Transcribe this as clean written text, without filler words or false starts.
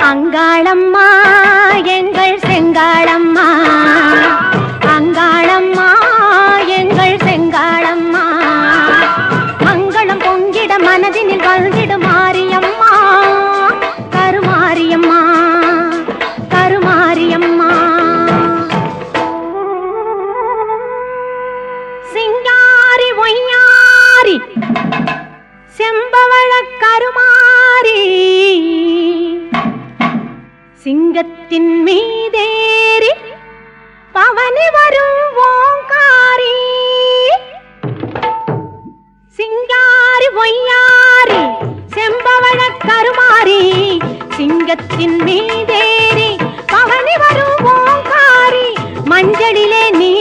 அங்காளம்மா எங்கள் செங்காளம்மா, அங்காளம்மா எங்கள் செங்காளம்மா, மங்களம் பொங்கிட மனதினில் வந்திடு மாரியம்மா, கருமாரியம்மா கருமாரியம்மா. சிங்காரி ஒய்யாரி செம்பவள கருமாரி, சிங்கத்தின் மீதேறி பவனி வரும் ஓங்காரி. சிங்காரி ஒய்யாரி செம்பவள கருமாரி, சிங்கத்தின் மீதேறி பவனி வரும் ஓங்காரி, மஞ்சளிலே நீ